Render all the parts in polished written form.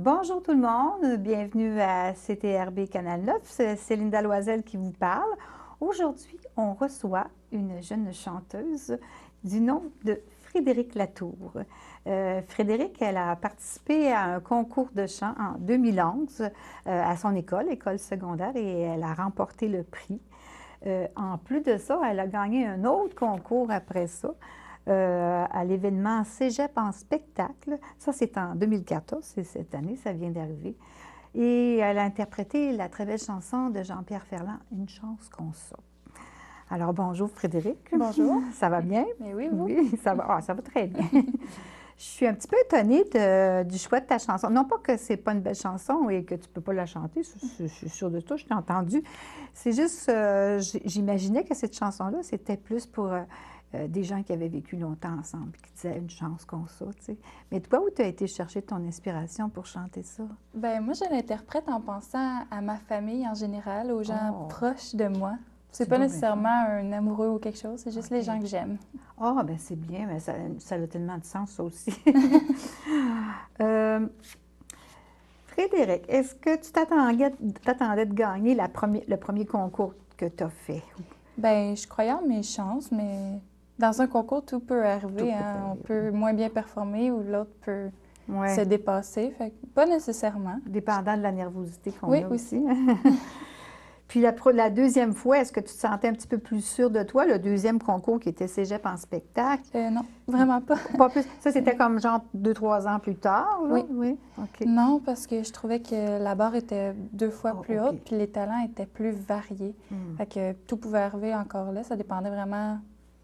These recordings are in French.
Bonjour tout le monde, bienvenue à CTRB Canal 9, c'est Linda Loisel qui vous parle. Aujourd'hui, on reçoit une jeune chanteuse du nom de Frédérique Latour. Frédérique, elle a participé à un concours de chant en 2011 à son école secondaire, et elle a remporté le prix. En plus de ça, elle a gagné un autre concours après ça. À l'événement Cégep en spectacle. Ça, c'est en 2014, c'est cette année, ça vient d'arriver. Et elle a interprété la très belle chanson de Jean-Pierre Ferland, « Une chance qu'on ça ». Alors, bonjour Frédérique. Bonjour. Ça va bien? Mais oui, vous? Oui, ça va, ça va très bien. Je suis un petit peu étonnée du choix de ta chanson. Non pas que c'est pas une belle chanson et que tu peux pas la chanter, je suis sûre de toi, je t'ai entendu. C'est juste, j'imaginais que cette chanson-là, c'était plus pour des gens qui avaient vécu longtemps ensemble, qui disaient une chance qu'on ça, tu sais. Mais toi, où tu as été chercher ton inspiration pour chanter ça? Ben moi, je l'interprète en pensant à ma famille en général, aux gens proches de moi. C'est pas nécessairement un amoureux ou quelque chose, c'est juste les gens que j'aime. Ah, bien, c'est bien, mais ça a tellement de sens, ça aussi. Frédérique, est-ce que tu t'attendais de gagner le premier concours que tu as fait? Bien, je croyais en mes chances, mais dans un concours, tout peut arriver. On peut moins bien performer ou l'autre peut se dépasser. Fait que pas nécessairement. Dépendant de la nervosité qu'on a aussi. Puis la deuxième fois, est-ce que tu te sentais un petit peu plus sûre de toi, le deuxième concours qui était Cégep en spectacle? Non, vraiment pas. Pas plus. Ça, c'était comme genre 2-3 ans plus tard, là? Oui. OK. Non, parce que je trouvais que la barre était 2 fois plus haute, puis les talents étaient plus variés. Fait que tout pouvait arriver encore là. Ça dépendait vraiment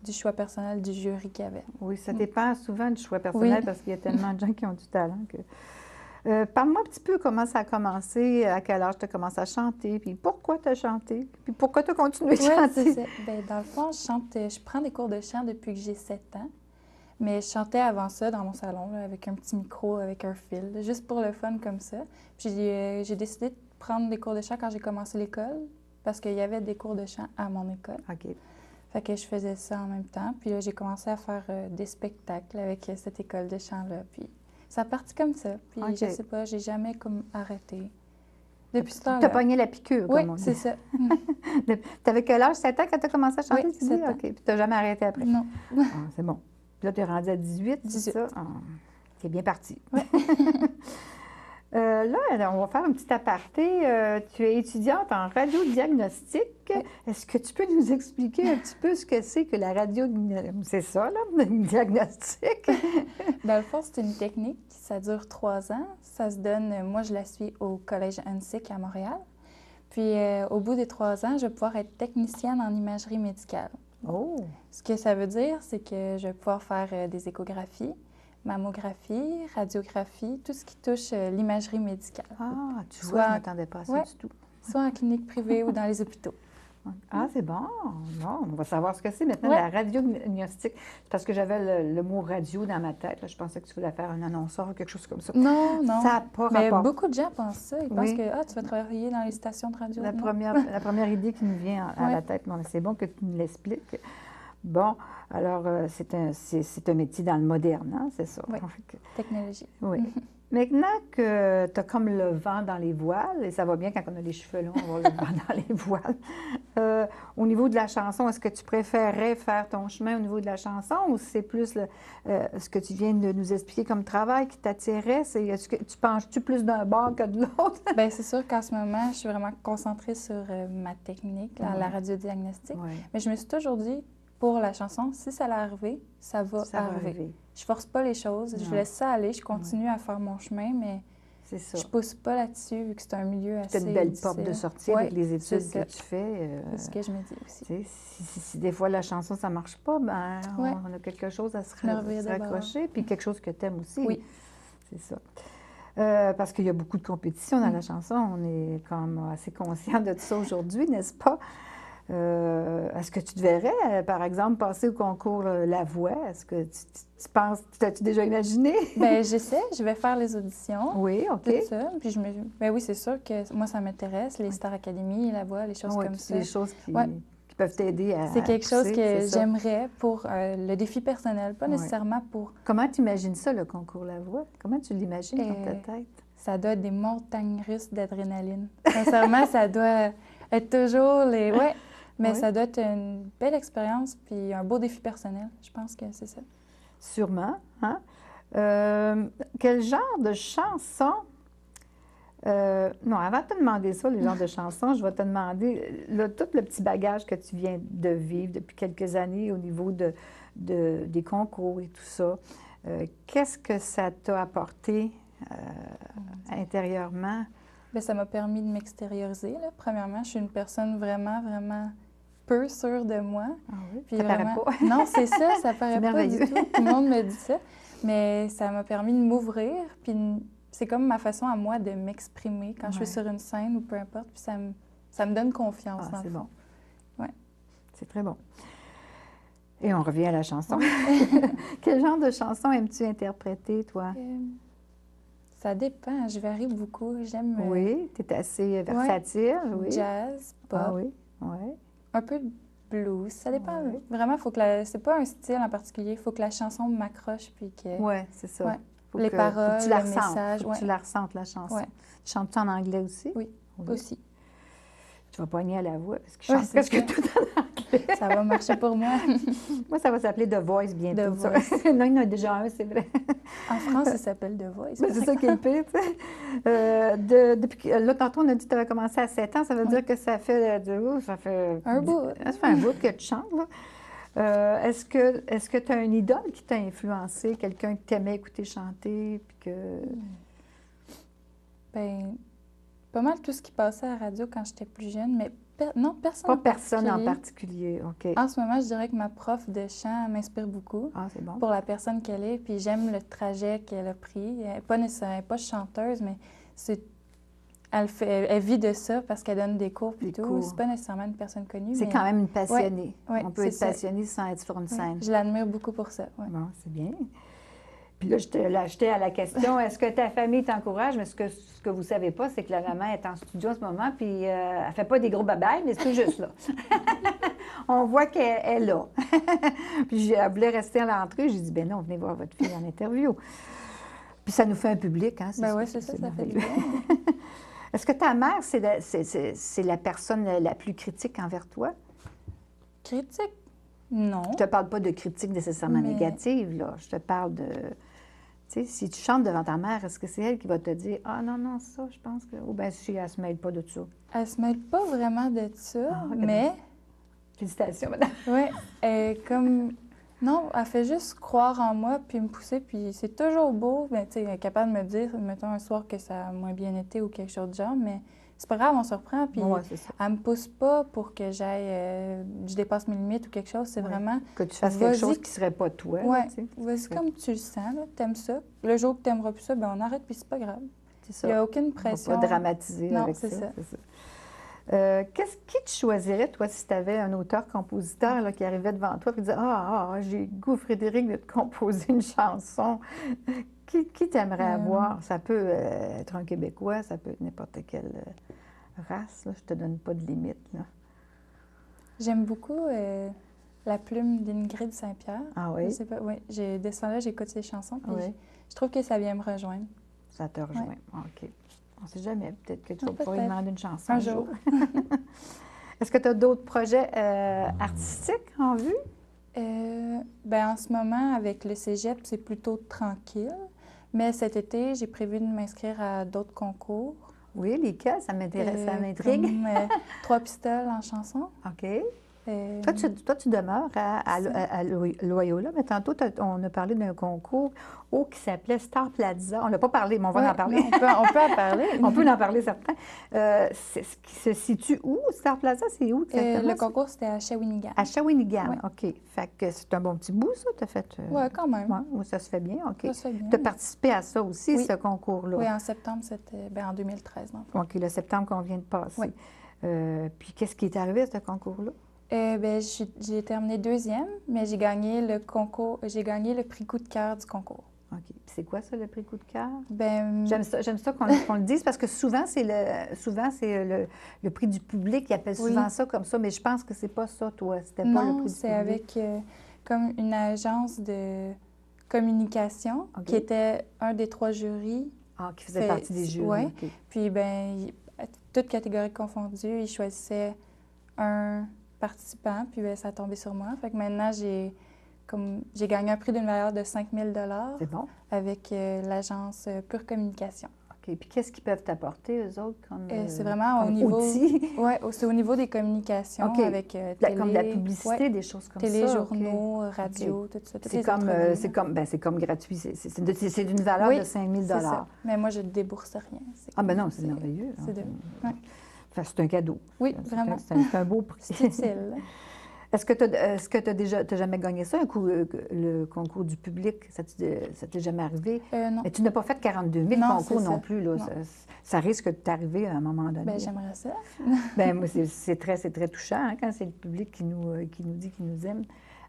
du choix personnel du jury qu'il y avait. Oui, ça dépend souvent du choix personnel parce qu'il y a tellement de gens qui ont du talent que... Parle-moi un petit peu comment ça a commencé, à quel âge tu as commencé à chanter, puis pourquoi tu as chanté, puis pourquoi tu as continué de chanter. C'est ça. Bien, dans le fond, je prends des cours de chant depuis que j'ai 7 ans, mais je chantais avant ça dans mon salon, là, avec un petit micro, avec un fil, juste pour le fun comme ça. Puis j'ai décidé de prendre des cours de chant quand j'ai commencé l'école, parce qu'il y avait des cours de chant à mon école. OK. Fait que je faisais ça en même temps, puis là, j'ai commencé à faire des spectacles avec cette école de chant-là, puis... Ça a parti comme ça. Puis je sais pas, j'ai jamais comme arrêté. Depuis ce temps-là. Tu as pogné la piqûre, comme on dit. Oui, c'est ça. Tu avais quel âge? 7 ans quand tu as commencé à chanter? Oui, 7 ans. OK. Puis tu n'as jamais arrêté après? Non. C'est bon. Puis là, tu es rendu à 18, 18. c'est ça? C'est bien parti. Oui. Là, on va faire un petit aparté. Tu es étudiante en radiodiagnostic. Oui. Est-ce que tu peux nous expliquer un petit peu ce que c'est que la c'est ça, là, diagnostic? Dans le fond, c'est une technique. Ça dure 3 ans. Ça se donne, moi, je la suis au Collège UNSIC à Montréal. Puis, au bout des 3 ans, je vais pouvoir être technicienne en imagerie médicale. Oh! Ce que ça veut dire, c'est que je vais pouvoir faire des échographies, mammographie, radiographie, tout ce qui touche l'imagerie médicale. Ah, tu vois, je ne m'attendais pas à ça du tout. Soit en clinique privée ou dans les hôpitaux. Ah, c'est bon. Bon, on va savoir ce que c'est maintenant, la radiodiagnostic. C'est parce que j'avais le mot radio dans ma tête. Là, je pensais que tu voulais faire un annonceur ou quelque chose comme ça. Non, non. Ça n'a pas mais rapport. beaucoup de gens pensent ça. Ils pensent que tu vas travailler dans les stations de radio. La première idée qui me vient à la tête, c'est bon que tu me l'expliques. Bon, alors, c'est un métier dans le moderne, hein, c'est ça? Oui, technologie. Oui. Maintenant que tu as comme le vent dans les voiles, et ça va bien quand on a les cheveux longs, on va le vent dans les voiles, au niveau de la chanson, est-ce que tu préférerais faire ton chemin au niveau de la chanson ou c'est plus ce que tu viens de nous expliquer comme travail qui t'attirait? Est-ce que tu penches-tu plus d'un bord que de l'autre? Bien, c'est sûr qu'en ce moment, je suis vraiment concentrée sur ma technique, la radiodiagnostic. Mais je me suis toujours dit, pour la chanson, si ça allait arriver, ça va arriver. Je force pas les choses, je laisse ça aller, je continue à faire mon chemin, mais je pousse pas là-dessus vu que c'est un milieu assez difficile. C'est une belle porte de sortie avec les études que tu fais. C'est ce que je me dis aussi. Si des fois la chanson, ça marche pas, ben on a quelque chose à se raccrocher, puis quelque chose que tu aimes aussi. Oui. C'est ça. Parce qu'il y a beaucoup de compétition dans la chanson, on est comme assez conscient de ça aujourd'hui, n'est-ce pas? Est-ce que tu te verrais, par exemple, passer au concours La Voix? Est-ce que tu penses, t'as-tu déjà imaginé? Bien, j'essaie, je vais faire les auditions. Oui, OK. Tout ça. Puis bien oui, c'est sûr que moi, ça m'intéresse, les Star Academy, La Voix, les choses comme ça. Les choses qui peuvent t'aider à c'est quelque chose que j'aimerais pour le défi personnel, pas nécessairement pour... Comment tu imagines ça, le concours La Voix? Comment tu l'imagines dans ta tête? ça doit être des montagnes russes d'adrénaline. Sincèrement, ça doit être toujours les... Ouais, mais ça doit être une belle expérience puis un beau défi personnel. Je pense que c'est ça. Sûrement, hein? Quel genre de chanson... non, avant de te demander ça, les genres de chansons, je vais te demander tout le petit bagage que tu viens de vivre depuis quelques années au niveau des concours et tout ça. Qu'est-ce que ça t'a apporté intérieurement? Bien, ça m'a permis de m'extérioriser. Premièrement, je suis une personne vraiment, vraiment peu sûre de moi. Ah oui? Puis ça vraiment... paraît pas. Non, c'est ça paraît pas du merveilleux. tout. Tout le monde me dit ça. Mais ça m'a permis de m'ouvrir. Puis c'est comme ma façon à moi de m'exprimer quand je suis sur une scène ou peu importe. Puis ça me donne confiance. Ah, c'est bon. Ouais. C'est très bon. Et on revient à la chanson. Quel genre de chanson aimes-tu interpréter, toi? Ça dépend. Je varie beaucoup. J'aime... Oui, tu es assez versatile. Oui. Jazz, pop. Ah oui, oui. Un peu de blues. Ça dépend. Oui. Vraiment, faut que c'est pas un style en particulier. Il faut que la chanson m'accroche. Puis que... Oui, c'est ça. Ouais. Les paroles, faut que tu la le message. Faut que tu la ressentes, la chanson. Ouais. Tu chantes-tu en anglais aussi? Oui, aussi. Tu vas pogner à la voix parce que je chante presque tout en anglais. Ça va marcher pour moi. Moi, ça va s'appeler The Voice bientôt. The Voice. Non, il y en a déjà un, c'est vrai. En France, ça s'appelle The Voice. C'est ça qui est le pire, tu sais. Depuis là, tantôt, on a dit que tu avais commencé à 7 ans. Ça veut dire que ça fait... un bout. Ça fait un bout que tu chantes, là. Est-ce que tu as une idole qui t'a influencé, quelqu'un que tu aimais écouter chanter, puis que... Bien, pas mal tout ce qui passait à la radio quand j'étais plus jeune, mais non, personne Pas personne en particulier, OK. En ce moment, je dirais que ma prof de chant m'inspire beaucoup. Ah, c'est bon. Pour la personne qu'elle est, puis j'aime le trajet qu'elle a pris. Elle n'est pas chanteuse, mais elle vit de ça parce qu'elle donne des cours puis tout. C'est pas nécessairement une personne connue. C'est quand même une passionnée. Ouais, on peut être passionné sans être sur une scène. Je l'admire beaucoup pour ça. Ouais. Bon, c'est bien. Puis là, je t'ai acheté à la question, est-ce que ta famille t'encourage? Mais ce que vous ne savez pas, c'est que la maman est en studio en ce moment, puis elle ne fait pas des gros babayes, mais c'est tout juste là. On voit qu'elle est là. Puis elle voulait rester à l'entrée. J'ai dit, ben non, venez voir votre fille en interview. Puis ça nous fait un public, hein? Ben oui, c'est ça fait du bien. Est-ce que ta mère, c'est la personne la plus critique envers toi? Critique? Non. Je te parle pas de critique nécessairement négative, là. Je te parle de... Tu sais, si tu chantes devant ta mère, est-ce que c'est elle qui va te dire « Ah non, non, ça, je pense que... » Ou bien si elle ne se mêle pas de ça? Elle se mêle pas vraiment de ça, mais... Félicitations, madame. Oui, comme... Non, elle fait juste croire en moi puis me pousser, puis c'est toujours beau. Mais tu sais, elle est capable de me dire, mettons, un soir que ça a moins bien été ou quelque chose de genre, mais c'est pas grave, on se reprend, puis elle me pousse pas pour que je dépasse mes limites ou quelque chose. C'est vraiment... Que tu fasses quelque chose qui serait pas toi. Oui, vas-y comme tu le sens, t'aimes ça. Le jour que t'aimeras plus ça, ben on arrête, puis c'est pas grave. C'est ça. Il n'y a aucune pression. On va pas dramatiser avec ça. Non, c'est ça. Qui tu choisirais, toi, si tu avais un auteur-compositeur qui arrivait devant toi et disait « j'ai le goût, Frédéric, de te composer une chanson. » Qui t'aimerais avoir? Ça peut être un Québécois, ça peut être n'importe quelle race. Là. Je te donne pas de limite. J'aime beaucoup la plume d'Ingrid Saint-Pierre. Ah oui? Je sais pas, oui. De ce temps-là, j'écoute ses chansons, puis je trouve que ça vient me rejoindre. Ça te rejoint, OK. On ne sait jamais. Peut-être que tu vas pouvoir lui demander une chanson un jour. Est-ce que tu as d'autres projets artistiques en vue? Bien, en ce moment, avec le cégep, c'est plutôt tranquille. Mais cet été, j'ai prévu de m'inscrire à d'autres concours. Oui, lesquels? Ça m'intéresse, ça m'intrigue. Comme 3 pistoles en chanson. OK. Toi, tu demeures à Loyola, mais tantôt, on a parlé d'un concours qui s'appelait Star Plaza. On n'a pas parlé, mais on va en parler. On peut en parler. On peut en parler, certains. Qui se situe où? Star Plaza, c'est où exactement? Le concours, c'était à Shawinigan. À Shawinigan, OK. Fait que c'est un bon petit bout, ça, tu as fait? Oui, quand même. Ouais, ça se fait bien, OK. Ça se fait bien. Tu as participé à ça aussi, ce concours-là? Oui, en septembre, c'était en 2013. Donc. OK, le septembre qu'on vient de passer. Puis qu'est-ce qui est arrivé à ce concours-là? J'ai terminé 2e, mais j'ai gagné le prix coup de cœur du concours. OK. C'est quoi ça, le prix coup de cœur? J'aime ça qu'on le dise parce que souvent, c'est le prix du public. Ils appellent souvent ça comme ça, mais je pense que c'est pas ça, toi. C'était pas le prix du public. Non, c'est avec comme une agence de communication qui était un des 3 jurys Ah, qui faisait partie des jurys. Oui. Okay. Puis, bien, toutes catégories confondues, ils choisissaient un participant, puis bien, ça a tombé sur moi. Fait que maintenant, j'ai gagné un prix d'une valeur de 5 000 $. C'est bon. Avec l'agence Pure Communication. OK. Puis qu'est-ce qu'ils peuvent t'apporter, eux autres, comme c'est vraiment comme au niveau... outils? Oui, c'est au niveau des communications, okay. avec télé... Comme de la publicité, des choses comme télé, ça? Téléjournaux, radio, tout ça. C'est comme gratuit. C'est d'une valeur de 5 000 $. C'est ça. Mais moi, je ne débourse rien. Ah, ben non, c'est merveilleux. C'est un cadeau. Oui, vraiment. C'est un beau prix. C'est utile. Est-ce que tu n'as jamais gagné ça, le concours du public? Ça t'est jamais arrivé? Non. Mais tu n'as pas fait 42 000 concours non plus. Là. Non. Ça risque de t'arriver à un moment donné. Bien, j'aimerais ça. Bien, moi, c'est très touchant hein, quand c'est le public qui nous dit qu'il nous aime.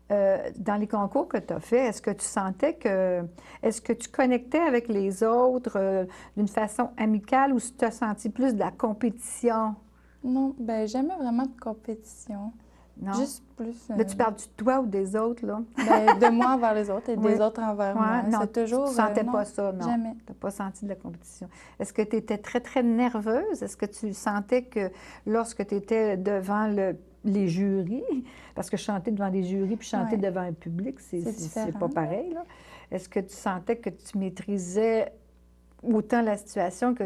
Dans les concours que tu as fait, est-ce que tu sentais que... Est-ce que tu connectais avec les autres d'une façon amicale ou tu as senti plus de la compétition? Non, bien, jamais vraiment de compétition. Non? Juste plus... Là, tu parles de toi ou des autres, là? Bien, de moi envers les autres et des autres envers moi. Non, c'est toujours... tu ne sentais pas ça, non? Jamais. Tu n'as pas senti de la compétition. Est-ce que tu étais très, très nerveuse? Est-ce que tu sentais que lorsque tu étais devant les jurys, parce que chanter devant des jurys puis chanter devant un public, c'est pas pareil, là. Est-ce que tu sentais que tu maîtrisais autant la situation que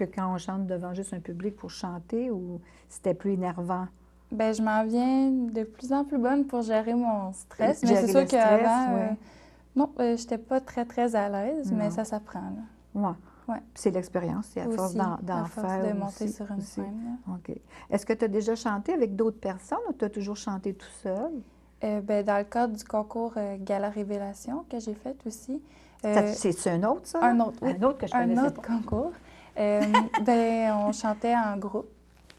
quand on chante devant juste un public pour chanter ou c'était plus énervant? Bien, je m'en viens de plus en plus bonne pour gérer mon stress. Mais Gérer c'est sûr le stress, qu'avant, non, je n'étais pas très, très à l'aise, mais ça s'apprend. Oui. Ouais. C'est l'expérience, c'est à force d'en faire. À force de monter sur une scène. OK. Est-ce que tu as déjà chanté avec d'autres personnes ou tu as toujours chanté tout seul? Bien, dans le cadre du concours Gala Révélation que j'ai fait aussi. C'est un autre, ça? Un autre, oui. Un autre que je connaissais Un autre concours. Bien, on chantait en groupe.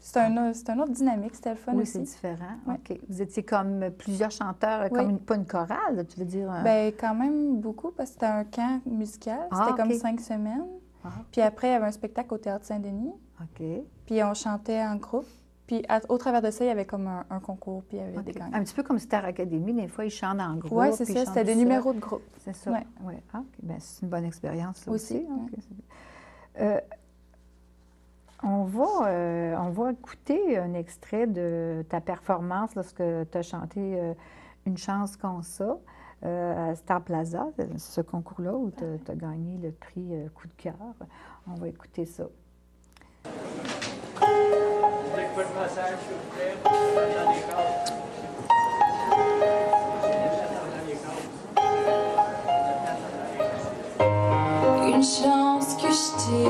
C'est un autre dynamique, c'était le fun aussi. Oui, c'est différent. Ouais. OK. Vous étiez comme plusieurs chanteurs, comme pas une chorale, tu veux dire? Bien, quand même beaucoup, parce que c'était un camp musical. C'était comme 5 semaines. Puis après, il y avait un spectacle au Théâtre Saint-Denis. OK. Puis on chantait en groupe. Puis au travers de ça, il y avait comme un concours, puis il y avait des gagnants. Un petit peu comme Star Academy, des fois, ils chantent en groupe. Oui, c'est ça. C'était des numéros de groupe. C'est ça. Ouais. Ouais. Ah, OK. Bien, c'est une bonne expérience, ça aussi. On va écouter un extrait de ta performance lorsque tu as chanté Une chance qu'on ça à Star Plaza, ce concours-là où tu as gagné le prix Coup de cœur. On va écouter ça. Une chance que je t'ai,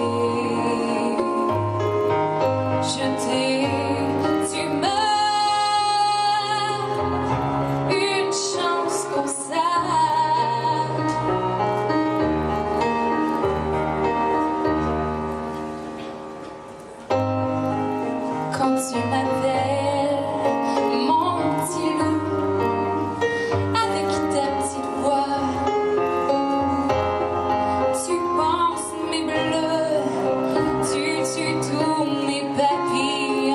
tu meurs. Une chance qu'on s'aime. Quand tu m'appelles, mon petit loup, avec ta petite voix, tu penses mes bleus, tu tues tous mes papillons.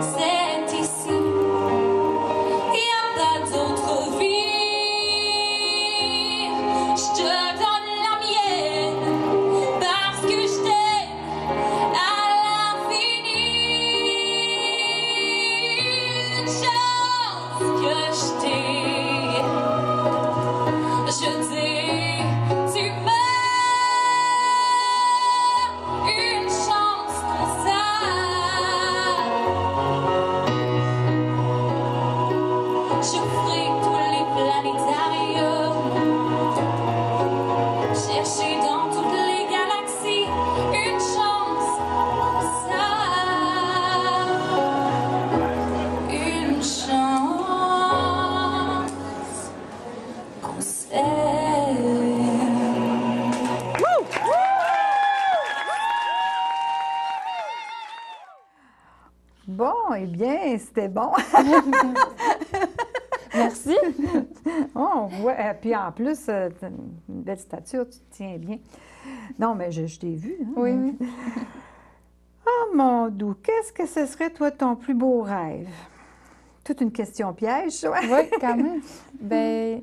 c'est ici. Il n'y a pas d'autre vie. Je te donne la mienne parce que je t'aime à l'infini. Une chance que je t'ai. Je dis, tu meurs. Une chance comme ça. Je ferai tous les planétariums, chercher dans toutes les galaxies une chance comme ça. Une chance qu'on s'aime. Bon, eh bien, c'était bon. Merci. Oh, on voit. Puis en plus, t'as une belle stature, tu te tiens bien. Non, mais je t'ai vu. Hein? Oui, oui. Oh mon doux, qu'est-ce que ce serait, toi, ton plus beau rêve? Toute une question piège, ça. Oui, quand même. Ben,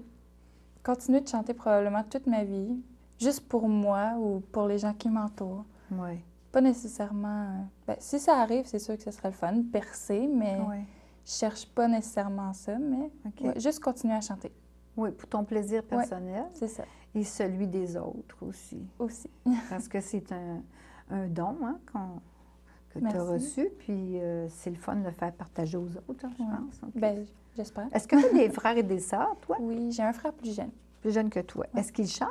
continuer de chanter probablement toute ma vie, juste pour moi ou pour les gens qui m'entourent. Oui. Pas nécessairement... Ben, si ça arrive, c'est sûr que ce serait le fun, percer, mais Oui. je cherche pas nécessairement ça, mais OK. ouais, juste continuer à chanter. Oui, pour ton plaisir personnel C'est ça, et celui des autres aussi. aussi. Parce que c'est un don hein, que tu as Merci. reçu, puis c'est le fun de le faire partager aux autres, hein, je Ouais. pense. OK. Ben, j'espère. Est-ce que tu as des frères et des sœurs, toi, Oui, j'ai un frère plus jeune. plus jeunes que toi? Ouais. Est-ce qu'ils chantent?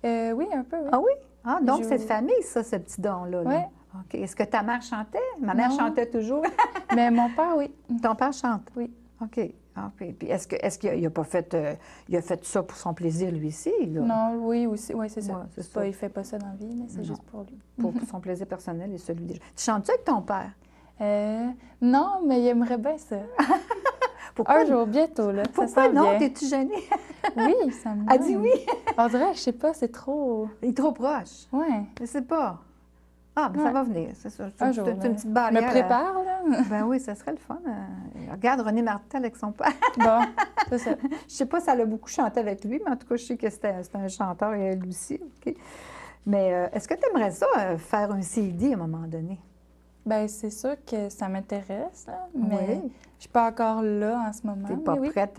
Oui, un peu, oui. Ah oui? Ah, donc Je- c'est de famille, ça, ce petit don-là. là. Ouais. OK. Est-ce que ta mère chantait? Ma mère Non. chantait toujours. Mais mon père, oui. Ton père chante? Oui. OK. Ah, puis est-ce qu'il a pas fait... il a fait ça pour son plaisir, lui aussi, là? Non, oui, aussi. Oui, c'est ça. Ouais, c'est C'est pas, ça. il fait pas ça dans la vie, mais c'est Non. juste pour lui. Pour son plaisir personnel et celui des gens. Tu chantes-tu avec ton père? Non, mais il aimerait bien ça. Pourquoi? Un jour, bientôt, là. Pourquoi ça s'en non? vient. T'es-tu gênée? Oui, ça me Elle dit oui. On dirait que, je sais pas, c'est trop... Il est trop proche. Ouais. Je sais pas. Ah, mais ça Ouais. va venir, c'est ça. C'est Un une jour, petite Je barrière. me prépare, là. Ben oui, ça serait le fun. Regarde René Martel avec son père. Bon, c'est ça. Je sais pas si elle a beaucoup chanté avec lui, mais en tout cas, je sais que c'était un chanteur et elle aussi. OK. Mais est-ce que tu aimerais ça, faire un CD à un moment donné? Ben c'est sûr que ça m'intéresse, là, mais Oui. je suis pas encore là en ce moment. Tu n'es pas mais oui. prête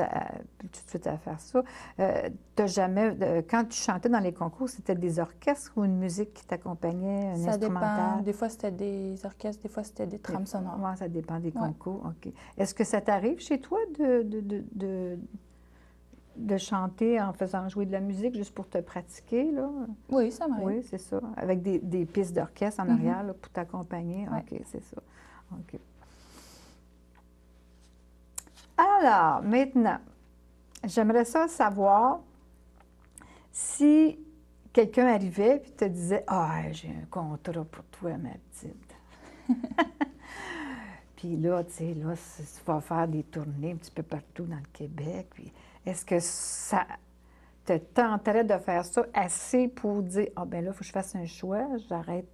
tout de suite à faire ça. T'as jamais, quand tu chantais dans les concours, c'était des orchestres ou une musique qui t'accompagnait, un Ça dépend. instrumental? Des fois, c'était des orchestres, des fois, c'était des trames sonores. Ouais, ça dépend des Ouais. concours. OK. Est-ce que ça t'arrive chez toi de chanter en faisant jouer de la musique juste pour te pratiquer, là? Oui, ça m'arrive. Oui, c'est ça. Avec des pistes d'orchestre en arrière là, pour t'accompagner. Ouais. OK, c'est ça. OK. Alors, maintenant, j'aimerais ça savoir si quelqu'un arrivait et te disait « Ah, j'ai un contrat pour toi, ma petite. » Puis là, tu sais, là, tu vas faire des tournées un petit peu partout dans le Québec. Puis est-ce que ça te tenterait de faire ça assez pour dire « Ah, ben là, il faut que je fasse un choix, j'arrête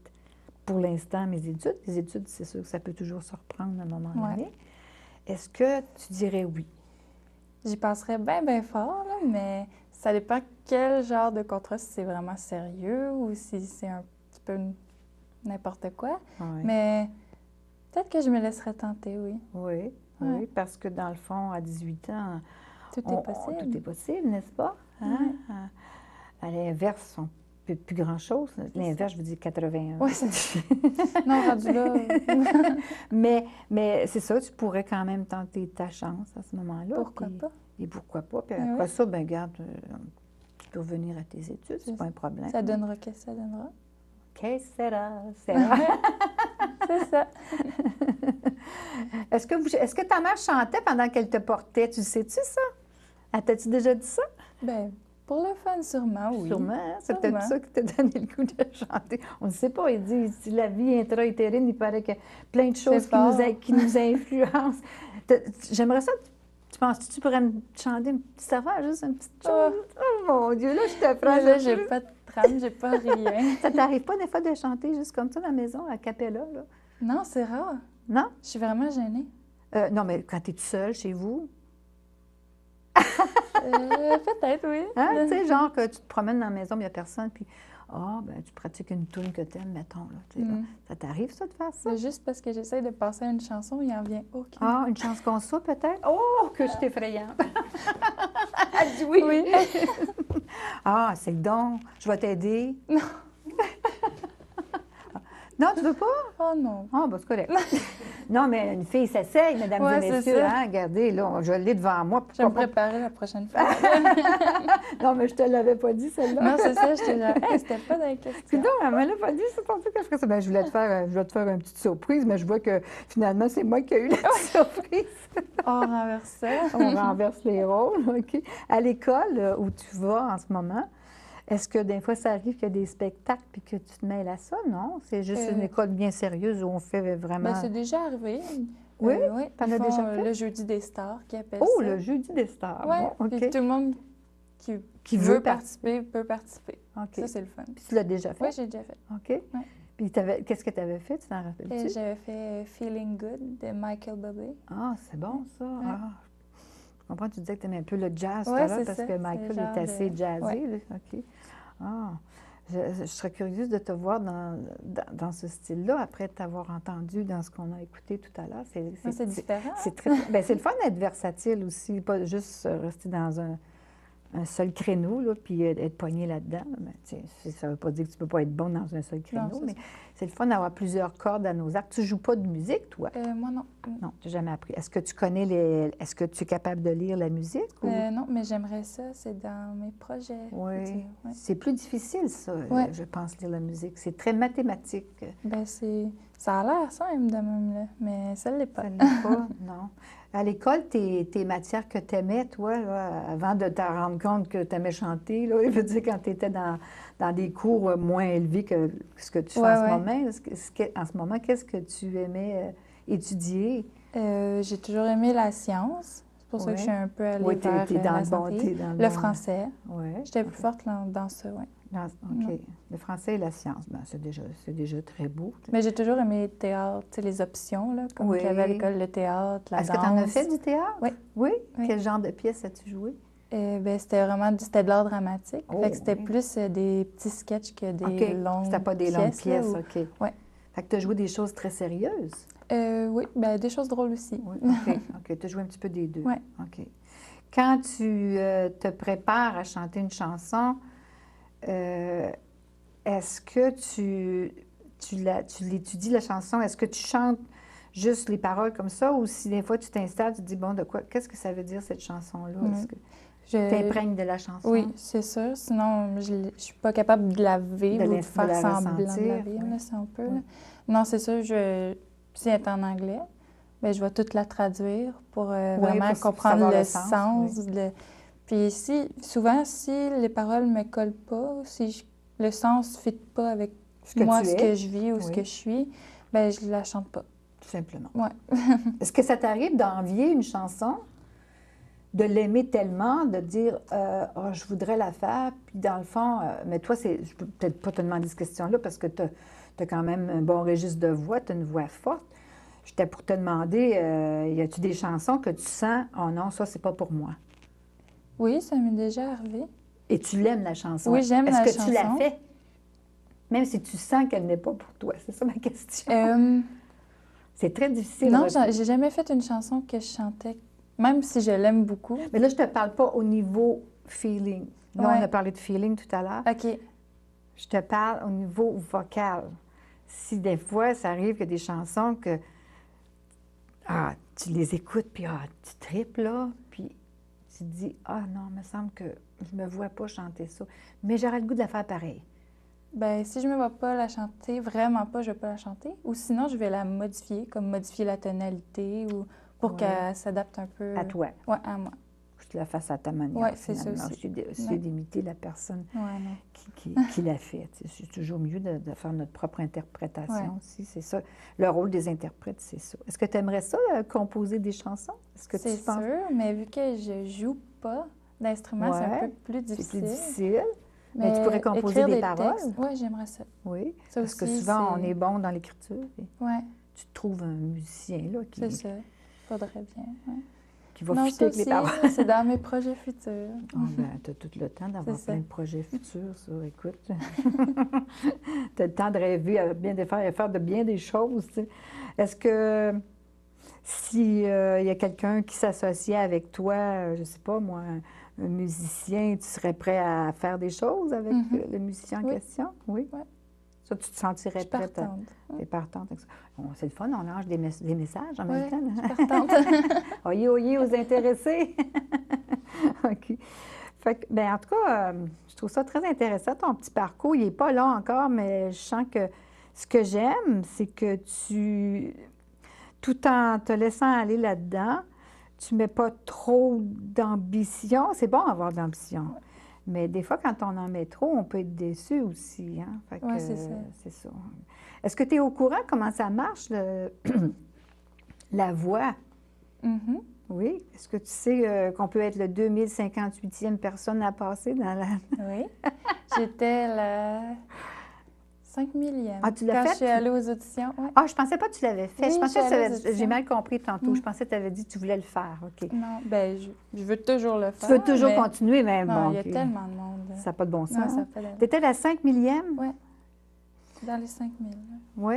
pour l'instant mes études. » Les études, c'est sûr que ça peut toujours se reprendre à un moment Ouais. donné. Est-ce que tu dirais oui? J'y penserais bien, bien fort, là, mais ça dépend quel genre de contrat, si c'est vraiment sérieux ou si c'est un petit peu n'importe quoi. Oui. Mais peut-être que je me laisserais tenter, oui. Oui, Ouais. oui, parce que dans le fond, à 18 ans, Tout est possible. tout est possible, n'est-ce pas? Hein? À l'inverse, on ne peut plus grand-chose. L'inverse, je veux dire 81. Oui, c'est non, rendu là. Mais c'est ça, tu pourrais quand même tenter ta chance à ce moment-là. Pourquoi puis- pas? Et pourquoi pas? Puis Oui, après oui. ça, ben garde, tu peux revenir à tes études, c'est C'est pas un problème. Ça donnera qu'est-ce que ça donnera. Que sera, sera. C'est ça. Est-ce que ta mère chantait pendant qu'elle te portait? Tu sais-tu ça? Elle t'a-tu déjà dit ça? Ben, pour le fun, sûrement, oui. Sûrement, hein? C'est peut-être Sûrement. ça qui t'a donné le goût de chanter. On ne sait pas. Il dit, si la vie intra-utérine, il paraît que plein de choses fort. qui nous influencent. J'aimerais ça. Tu penses que tu pourrais me chanter une petite affaire, juste une petite chose? Oh mon Dieu, là, je te prends. Mais là, j'ai pas de trame, j'ai pas rien. Ça t'arrive pas des fois de chanter juste comme ça dans la maison, à cappella, là? Non, c'est rare. Non? Je suis vraiment gênée. Non, mais quand tu es tout seul chez vous, Peut-être, oui. hein, tu sais, genre que tu te promènes dans la maison, il n'y a personne, puis ben, tu pratiques une tune que tu aimes, mettons. Là, tu sais, là. Ça t'arrive, ça, de faire ça? Juste parce que j'essaie de passer à une chanson, il n'en vient aucune. Ah, une chance qu'on soit, peut-être? Oh, que je suis effrayante! Elle dit oui! Oui. Ah, c'est le don. Je vais t'aider. Non. Non, tu veux pas? Oh non. Ah, ben, c'est correct. Non, mais une fille s'essaye, mesdames Ouais, et c'est messieurs. ça. Hein? Regardez, là, je l'ai devant moi. Je vais me Pourquoi préparer la prochaine fois. pas? Non, mais je te l'avais pas dit, celle-là. Non, c'est ça, j'étais genre, hey, c'était pas dans les C'est questions. donc, elle me l'a pas dit, c'est pour ça que je ferais ça. Ben, je voulais te faire une petite surprise, mais je vois que finalement, c'est moi qui ai eu la surprise. On renverse ça. On renverse les rôles, OK. À l'école où tu vas en ce moment, est-ce que des fois, ça arrive qu'il y a des spectacles puis que tu te mêles à ça? Non? C'est juste une école bien sérieuse où on fait vraiment... Ben, c'est déjà arrivé. Oui? Oui, T'en ils as font, déjà fait? le jeudi des stars, qui appelle Oh, ça. le jeudi des stars. Oui, Bon, OK. puis tout le monde qui veut veut participer peut participer. OK. Ça, c'est le fun. Puis tu l'as déjà fait? Oui, j'ai déjà fait. OK. Puis qu'est-ce que tu avais fait? Tu t'en rappelles-tu? J'avais fait Feeling Good de Michael Bublé. Ah, c'est bon, ça. Ouais. Ah. Je comprends, tu disais que tu aimais un peu le jazz tout Ouais, à l'heure c'est parce ça, que c'est Michael le genre est assez de- jazzé. ouais. Là. OK. Ah. Je serais curieuse de te voir dans ce style-là après t'avoir entendu dans ce qu'on a écouté tout à l'heure. C'est différent. C'est très, ben, c'est le fun d'être versatile aussi, pas juste rester dans un seul créneau, là, puis être pogné là-dedans. Mais, tu sais, ça ne veut pas dire que tu ne peux pas être bon dans un seul créneau, c'est mais ça. c'est le fun d'avoir plusieurs cordes à nos arcs. Tu ne joues pas de musique, toi? Moi, non. Non, tu n'as jamais appris. Est-ce que tu connais Est-ce que tu es capable de lire la musique? Ou... Non, mais j'aimerais ça. C'est dans mes projets. Oui. futurs, ouais. C'est plus difficile, ça, Ouais. je pense, lire la musique. C'est très mathématique. Ben, ça a l'air simple de même, là, mais ça ne l'est pas. Ça ne l'est pas, non. À l'école, tes matières que tu aimais, toi, là, avant de te rendre compte que tu aimais chanter, là, je veux dire, quand tu étais dans des cours moins élevés que ce que tu fais Ouais, en ce ouais. moment, en ce moment, qu'est-ce que tu aimais étudier? J'ai toujours aimé la science. C'est pour ça que je suis un peu allée Oui, vers t'es dans la le bon, santé. t'es dans le Le bon- français. Oui. J'étais plus forte dans ça, oui. OK. Le français et la science, ben, c'est déjà très beau. Mais j'ai toujours aimé le théâtre, tu sais, les options, là, comme Oui. qu'il y avait à l'école, le théâtre, la danse. Est-ce que tu en as fait du théâtre? Oui. Oui? Oui. Quel genre de pièce as-tu joué? Ben, c'était de l'art dramatique. Oh, fait que c'était oui. plus des petits sketchs que des OK. longues C'était pas des longues là, pièces, ou- OK. Ouais. Fait que tu as joué des choses très sérieuses? Oui, ben, des choses drôles aussi. Oui, OK. OK. Tu as joué un petit peu des deux. Ouais. OK. Quand tu te prépares à chanter une chanson, est-ce que tu l'étudies, la chanson? Est-ce que tu chantes juste les paroles comme ça? Ou si des fois tu t'installes, tu te dis, bon, qu'est-ce que ça veut dire cette chanson-là? Est-ce que tu t'imprègnes de la chanson? Oui, c'est sûr. Sinon, je ne suis pas capable de la vivre ou de faire la semblant de la ressentir, vivre, oui. là, si on peut. Oui. là. Non, c'est sûr, si elle est en anglais, ben, je vais toute la traduire pour vraiment pour comprendre savoir le le sens, sens. Puis souvent, si les paroles ne me collent pas, si le sens ne fit pas avec Ce que moi, tu ce es. que je vis ou ce Oui. que je suis, ben je la chante pas. Tout simplement. Ouais. Est-ce que ça t'arrive d'envier une chanson, de l'aimer tellement, de dire oh, je voudrais la faire, puis dans le fond, mais toi, je peux peut-être pas te demander cette question-là parce que tu as quand même un bon registre de voix, tu as une voix forte. J'étais pour te demander, y a-tu des chansons que tu sens, oh non, ça, c'est pas pour moi? Oui, ça m'est déjà arrivé. Et tu l'aimes, la chanson? Oui, j'aime la Est-ce que tu la chanson. fais? Même si tu sens qu'elle n'est pas pour toi. C'est ça ma question. C'est très difficile. Non, j'ai jamais fait une chanson que je chantais, même si je l'aime beaucoup. Mais là, je ne te parle pas au niveau feeling. Là, Ouais. on a parlé de feeling tout à l'heure. OK. Je te parle au niveau vocal. Si des fois, ça arrive qu'il y a des chansons que tu les écoutes, puis tu tripes, là, puis tu te dis, non, il me semble que je me vois pas chanter ça. Mais j'aurais le goût de la faire pareil. Ben si je me vois pas la chanter, vraiment pas, je vais pas la chanter. Ou sinon, je vais la modifier, comme modifier la tonalité ou pour Ouais. qu'elle s'adapte un peu. À toi. Ouais, à moi. Que tu la fasses à ta manière. Ouais, c'est ça finalement. aussi. C'est Ouais. d'imiter la personne Ouais, non. qui l'a fait. Tu sais, c'est toujours mieux de faire notre propre interprétation Ouais. aussi. C'est ça. Le rôle des interprètes, c'est ça. Est-ce que tu aimerais ça, composer des chansons? Est-ce que C'est tu penses sûr, mais vu que je joue pas d'instrument, c'est un Ouais, peu plus difficile. c'est plus difficile? Mais tu pourrais composer écrire des paroles? Oui, j'aimerais ça. Oui. Ça Parce que aussi, souvent, on c'est- est bon dans l'écriture. Et Ouais. tu trouves un musicien là, C'est ça. Faudrait bien. Ouais. Qui va Non, fitter avec ça les aussi, paroles. c'est dans mes projets futurs. Tu as tout le temps d'avoir C'est ça. plein de projets futurs, ça. Écoute, tu as le temps de rêver à bien faire de bien des choses. Tu sais. Est-ce que s'il y a quelqu'un qui s'associe avec toi, je ne sais pas moi, un musicien, tu serais prêt à faire des choses avec le musicien en Oui. question? Oui. Oui. Ça, tu te sentirais Je suis prête partante. T'es partante avec ça. Bon, c'est le fun, on lâche des messages en Oui, même temps. je suis partante. Oyez, oyez aux intéressés. OK. Fait que, ben, en tout cas, je trouve ça très intéressant, ton petit parcours. Il n'est pas long encore, mais je sens que ce que j'aime, c'est que tout en te laissant aller là-dedans, tu ne mets pas trop d'ambition. C'est bon d'avoir de l'ambition. Ouais. Mais des fois, quand on en met trop, on peut être déçu aussi. Hein? Fait que, Oui, c'est ça. C'est ça. Est-ce que tu es au courant comment ça marche, la voix? Mhm. Oui. Est-ce que tu sais qu'on peut être le 2058e personne à passer dans la... Oui. J'étais la 5000e. Ah, tu l'as Quand fait? je suis allée aux auditions. Ouais. Ah, je pensais pas que tu l'avais fait. Oui, je pensais je suis allée aux que j'ai auditions. mal compris tantôt. Je pensais que tu avais dit que tu voulais le faire. OK. Non, ben je veux toujours le Tu faire. veux toujours mais... continuer, mais Non, bon. il y a OK. tellement de monde. Ça n'a pas de bon Non, sens. ça fait Tu étais la 5000e? Oui. Dans les 5000. Oui.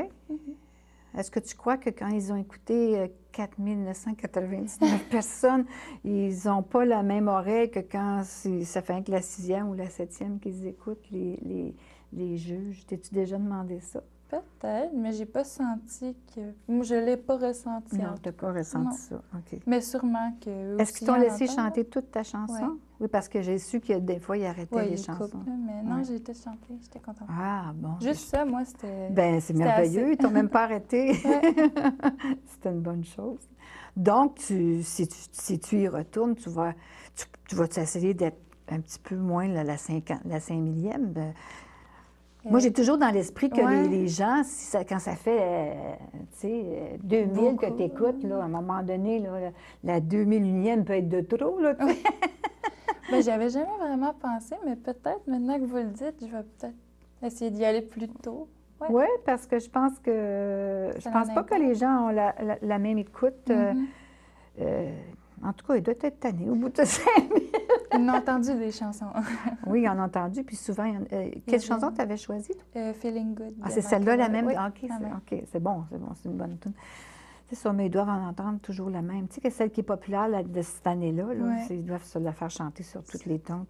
Est-ce que tu crois que quand ils ont écouté 4999 personnes, ils n'ont pas la même oreille que quand ça fait que la 6e ou la 7e qu'ils écoutent, les juges? T'es-tu déjà demandé ça? Peut-être, mais j'ai pas senti que... Moi, je l'ai pas ressenti. Non, tu n'as pas ressenti Non. ça. OK. Mais sûrement que... Est-ce qu'ils t'ont laissé chanter toute ta chanson? Ouais. Oui, parce que j'ai su que des fois, ils arrêtaient Oui, les il chansons. coupe, là, mais non, Ouais. j'ai été chanter. J'étais contente. Ah, bon. Juste ça, moi, c'était... Ben, c'est c'était merveilleux. assez. Ils t'ont même pas arrêté. Ouais. C'est une bonne chose. Donc, si tu y retournes, tu vas essayer d'être un petit peu moins la 5000e. Moi, j'ai toujours dans l'esprit que Ouais. les gens, quand ça fait, 2000 que Beaucoup. tu écoutes, là, à un moment donné, là, la 2001e peut être de trop, là, tu sais. Ben, j'avais jamais vraiment pensé, mais peut-être, maintenant que vous le dites, je vais peut-être essayer d'y aller plus tôt. Ouais. Oui, parce que je pense que Ça pense en pas que importe. les gens ont la même écoute. Mhm. En tout cas, il doit être tanné au bout de 5 000. Ils ont entendu des chansons. Oui, ils en ont entendu, puis souvent, quelle chanson tu avais choisie, toi? Feeling Good. Ah, de c'est celle-là, la même? Oui, Ah, OK, la même. c'est bon, c'est une bonne tune. C'est ça, mais ils doivent en entendre toujours la même. Tu sais que celle qui est populaire de cette année-là, là, Ouais. ils doivent se la faire chanter sur tous les tons,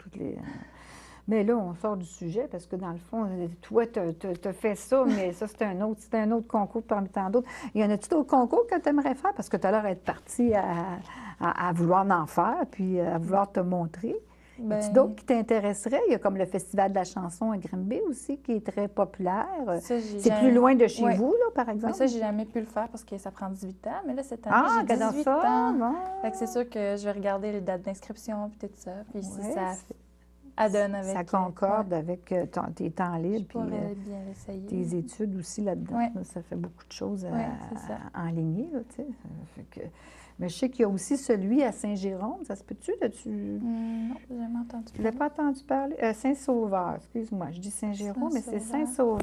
Mais là, on sort du sujet parce que, dans le fond, toi, tu as fait ça, mais ça, c'était un autre concours parmi tant d'autres. Y en a-tu d'autres concours que tu aimerais faire? Parce que tu as l'air d'être partie à vouloir en faire, puis à vouloir te montrer. Ben, Y a-tu d'autres qui t'intéresseraient? Il y a comme le Festival de la chanson à Grimby aussi, qui est très populaire. ça, j'ai C'est jamais- plus loin de chez Ouais. vous, là, par Mais exemple? ça, j'ai jamais pu le faire parce que ça prend 18 ans. Mais là, cette année, Ah, j'ai regarde 18 ça! ans. Bon. Fait que c'est sûr que je vais regarder les dates d'inscription puis tout ça. Puis si Ouais, ça adonne avec... Ça concorde avec tes temps je libres, puis pourrais bien l'essayer. tes études aussi là-dedans. Ouais. Là, ça fait beaucoup de choses Ouais, c'est ça. à enligner, là, tu sais. Fait que... Mais je sais qu'il y a aussi celui à Saint-Jérôme. Ça se peut-tu? Non, j'ai jamais entendu Tu ne l'as parler. pas entendu parler? Saint-Sauveur, excuse-moi. Je dis Saint-Jérôme, mais c'est Saint-Sauveur.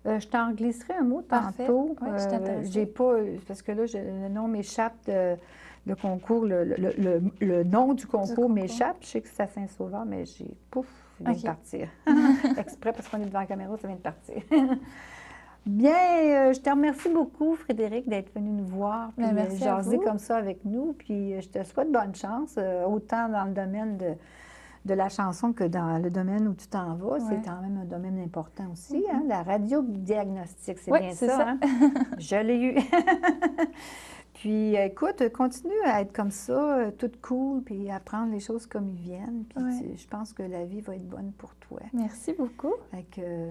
Saint-Sauveur. Je t'en glisserai un mot Parfait. tantôt. Oui, je suis intéressée. J'ai pas... Parce que là, le nom m'échappe le concours. Le nom du concours m'échappe. Je sais que c'est à Saint-Sauveur, mais pouf, il vient de OK. partir. Exprès, parce qu'on est devant la caméra, ça vient de partir. Bien, je te remercie beaucoup, Frédéric, d'être venu nous voir, puis Bien, merci à jaser vous. comme ça avec nous. Puis je te souhaite bonne chance, autant dans le domaine de la chanson que dans le domaine où tu t'en vas. C'est Ouais. quand même un domaine important aussi, hein, la radiodiagnostic, c'est Oui, bien c'est ça, ça. hein? Je l'ai eu. Puis écoute, continue à être comme ça, toute cool, puis à prendre les choses comme ils viennent. Puis Ouais. je pense que la vie va être bonne pour toi. Merci beaucoup. Fait que,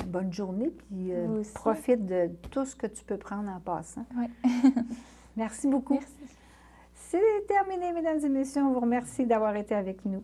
bonne journée, puis Vous aussi. profite de tout ce que tu peux prendre en passant. Oui. Merci beaucoup. Merci. C'est terminé, mesdames et messieurs. On vous remercie d'avoir été avec nous.